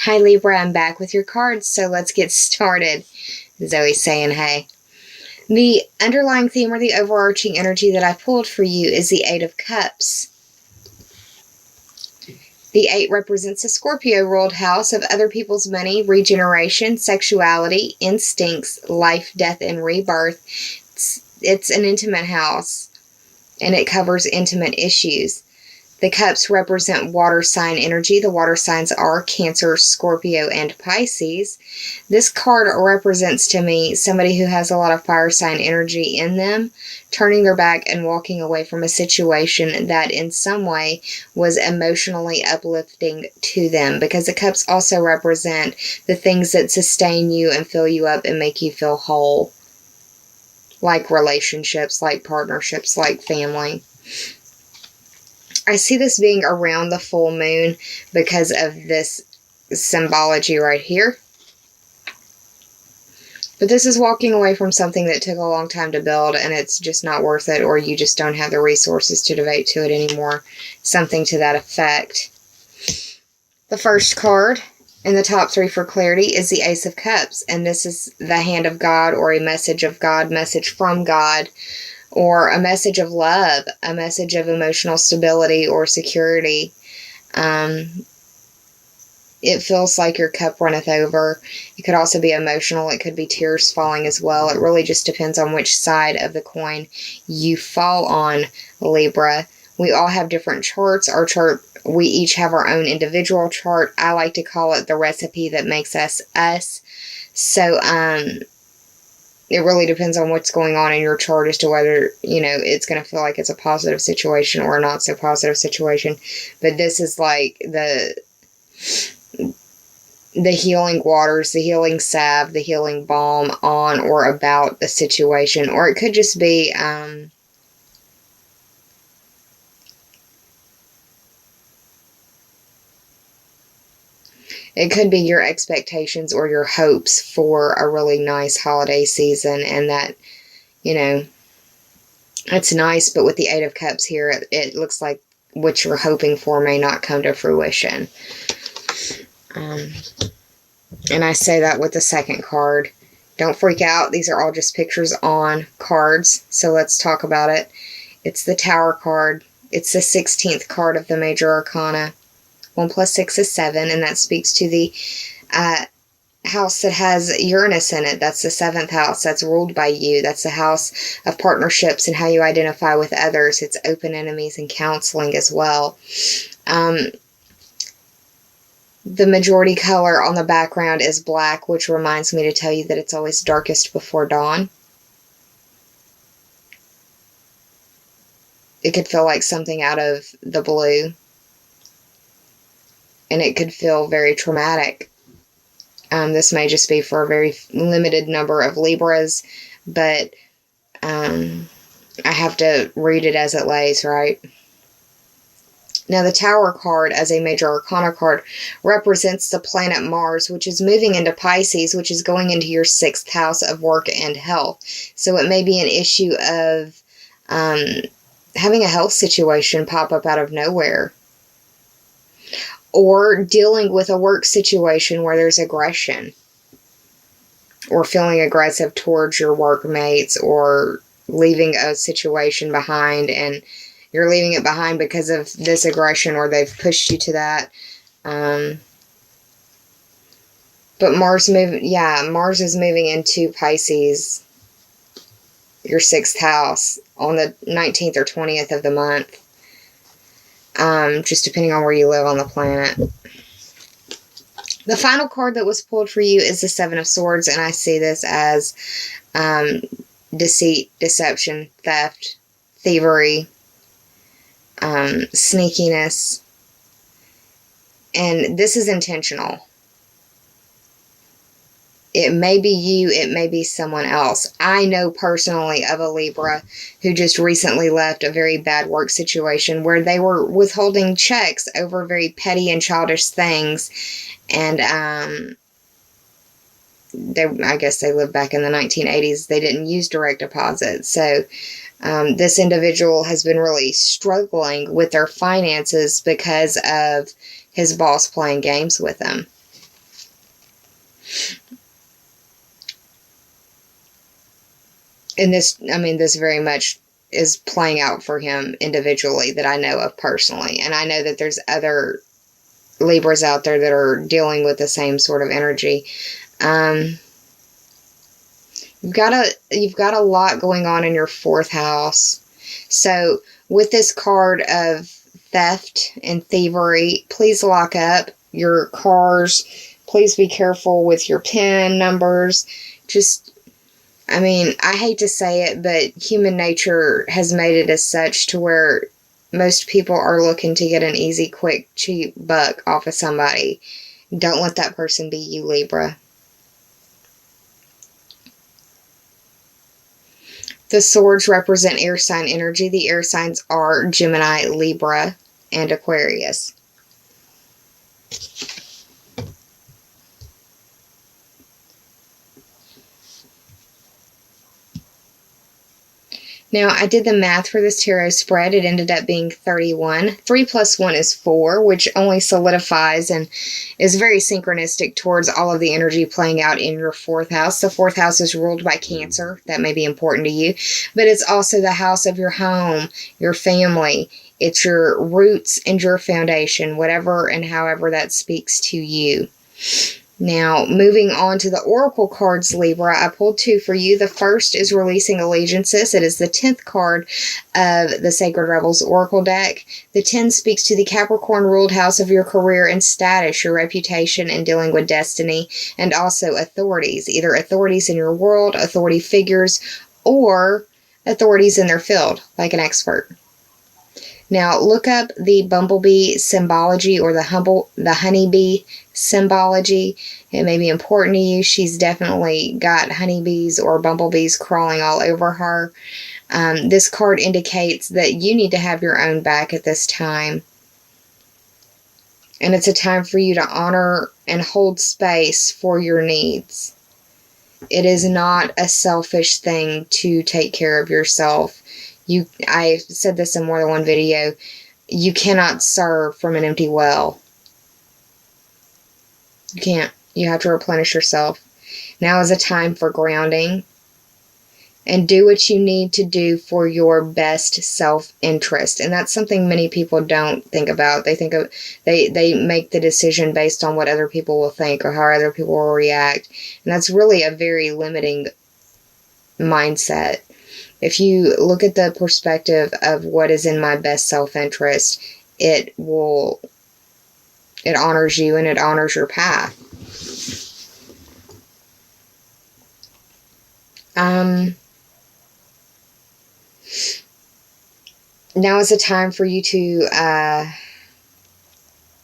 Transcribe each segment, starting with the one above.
Hi Libra, I'm back with your cards, so let's get started. Zoe's saying hey. The underlying theme or the overarching energy that I pulled for you is the Eight of Cups. The 8 represents a Scorpio-ruled house of other people's money, regeneration, sexuality, instincts, life, death, and rebirth. It's an intimate house, and it covers intimate issues. The cups represent water sign energy. The water signs are Cancer, Scorpio, and Pisces. This card represents to me somebody who has a lot of fire sign energy in them, turning their back and walking away from a situation that in some way was emotionally uplifting to them, because the cups also represent the things that sustain you and fill you up and make you feel whole, like relationships, like partnerships, like family. I see this being around the full moon because of this symbology right here. But this is walking away from something that took a long time to build, and it's just not worth it, or you just don't have the resources to devote to it anymore. Something to that effect. The first card in the top 3 for clarity is the Ace of Cups, and this is the hand of God, or a message of God, message from God, or a message of love, a message of emotional stability or security. It feels like your cup runneth over. It could also be emotional. It could be tears falling as well. It really just depends on which side of the coin you fall on, Libra. We all have different charts. Our chart, we each have our own individual chart. I like to call it the recipe that makes us us. So, it really depends on what's going on in your chart as to whether, it's going to feel like it's a positive situation or a not so positive situation. But this is like the healing waters, the healing salve, the healing balm on or about the situation. Or it could just be, it could be your expectations or your hopes for a really nice holiday season, and that, it's nice, but with the Eight of Cups here, it looks like what you're hoping for may not come to fruition. And I say that with the second card. Don't freak out. These are all just pictures on cards, so let's talk about it. It's the Tower card. It's the 16th card of the Major Arcana. 1 plus 6 is 7, and that speaks to the house that has Uranus in it. That's the 7th house. That's ruled by you. That's the house of partnerships and how you identify with others. It's open enemies and counseling as well. The majority color on the background is black, which reminds me to tell you that it's always darkest before dawn. It could feel like something out of the blue, and it could feel very traumatic. This may just be for a very limited number of Libras, but I have to read it as it lays, right? Now, the Tower card, as a Major Arcana card, represents the planet Mars, which is moving into Pisces, which is going into your 6th house of work and health. So it may be an issue of having a health situation pop up out of nowhere, or dealing with a work situation where there's aggression, or feeling aggressive towards your workmates, or leaving a situation behind, and you're leaving it behind because of this aggression, or they've pushed you to that. But Mars is moving into Pisces, your 6th house, on the 19th or 20th of the month. Just depending on where you live on the planet. The final card that was pulled for you is the 7 of Swords, and I see this as deceit, deception, theft, thievery, sneakiness, and this is intentional. It may be you, it may be someone else. I know personally of a Libra who just recently left a very bad work situation where they were withholding checks over very petty and childish things, and I guess they lived back in the 1980s. They didn't use direct deposit, so this individual has been really struggling with their finances because of his boss playing games with them. And this, I mean, this very much is playing out for him individually that I know of personally. And I know that there's other Libras out there that are dealing with the same sort of energy. You've got a lot going on in your 4th house. So with this card of theft and thievery, please lock up your cars. Please be careful with your PIN numbers. Just, I mean, I hate to say it, but human nature has made it as such to where most people are looking to get an easy, quick, cheap buck off of somebody. Don't let that person be you, Libra. The swords represent air sign energy. The air signs are Gemini, Libra, and Aquarius. Now, I did the math for this tarot spread. It ended up being 31. 3 plus 1 is 4, which only solidifies and is very synchronistic towards all of the energy playing out in your 4th house. The 4th house is ruled by Cancer. That may be important to you. But it's also the house of your home, your family. It's your roots and your foundation, whatever and however that speaks to you. Now, moving on to the Oracle cards, Libra, I pulled 2 for you. The first is Releasing Allegiances. It is the 10th card of the Sacred Rebels Oracle deck. The 10 speaks to the Capricorn-ruled house of your career and status, your reputation, and dealing with destiny, and also authorities, either authorities in your world, authority figures, or authorities in their field, like an expert. Now, look up the bumblebee symbology or the honeybee symbology. It may be important to you. She's definitely got honeybees or bumblebees crawling all over her. This card indicates that you need to have your own back at this time. And it's a time for you to honor and hold space for your needs. It is not a selfish thing to take care of yourself. I said this in more than one video. You cannot serve from an empty well. You can't. You have to replenish yourself. Now is a time for grounding. And do what you need to do for your best self-interest. And that's something many people don't think about. They make the decision based on what other people will think or how other people will react. And that's really a very limiting mindset. If you look at the perspective of what is in my best self-interest, it honors you and it honors your path. Now is a time for you to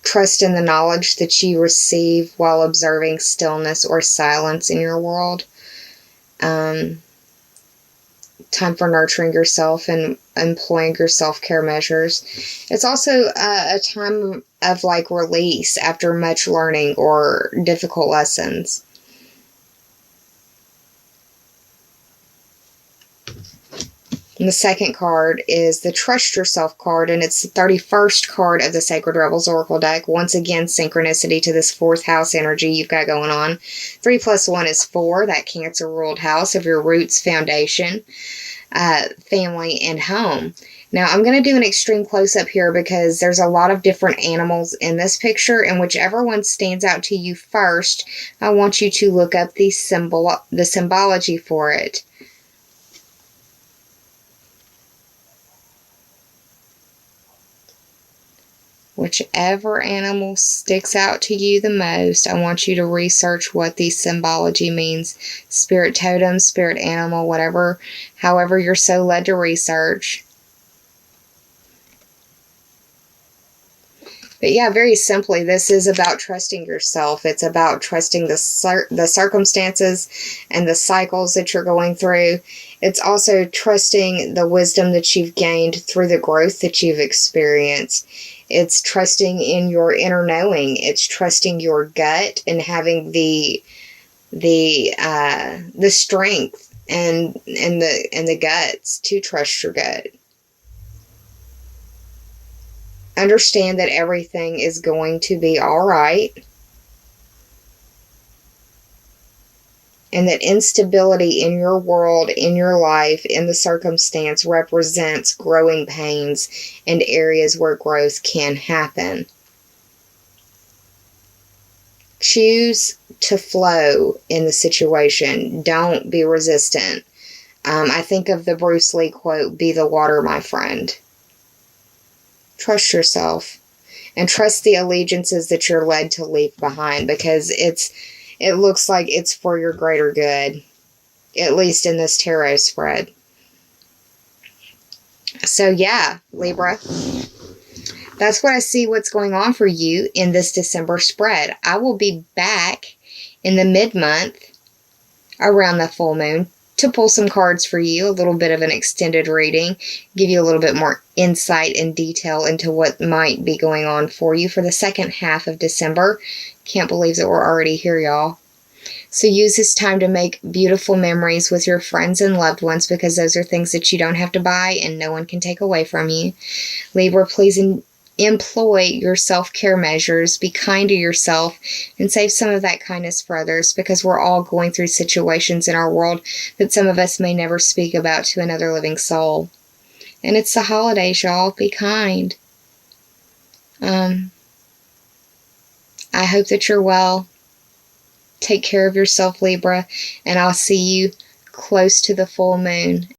trust in the knowledge that you receive while observing stillness or silence in your world. Time for nurturing yourself and employing your self-care measures. It's also a time of like release after much learning or difficult lessons. And the second card is the Trust Yourself card, and it's the 31st card of the Sacred Rebels Oracle deck. Once again, synchronicity to this 4th house energy you've got going on. 3 plus 1 is 4, that Cancer-ruled house of your roots, foundation, family, and home. Now, I'm going to do an extreme close-up here because there's a lot of different animals in this picture, and whichever one stands out to you first, I want you to look up the symbology for it. Whichever animal sticks out to you the most, I want you to research what the symbology means. Spirit totem, spirit animal, whatever, however you're so led to research. But yeah, very simply, this is about trusting yourself. It's about trusting the circumstances and the cycles that you're going through. It's also trusting the wisdom that you've gained through the growth that you've experienced. It's trusting in your inner knowing. It's trusting your gut and having the strength and the guts to trust your gut. Understand that everything is going to be all right. And that instability in your world, in your life, in the circumstance represents growing pains and areas where growth can happen. Choose to flow in the situation. Don't be resistant. I think of the Bruce Lee quote, "Be the water, my friend." Trust yourself and trust the allegiances that you're led to leave behind, because it looks like it's for your greater good, at least in this tarot spread. So yeah, Libra, that's what I see what's going on for you in this December spread. I will be back in the mid-month around the full moon to pull some cards for you, a little bit of an extended reading, give you a little bit more insight and detail into what might be going on for you for the second half of December. Can't believe that we're already here, y'all. So use this time to make beautiful memories with your friends and loved ones, because those are things that you don't have to buy and no one can take away from you. Libra, please employ your self-care measures. Be kind to yourself and save some of that kindness for others, because we're all going through situations in our world that some of us may never speak about to another living soul. And it's the holidays, y'all. Be kind. I hope that you're well. Take care of yourself, Libra, and I'll see you close to the full moon.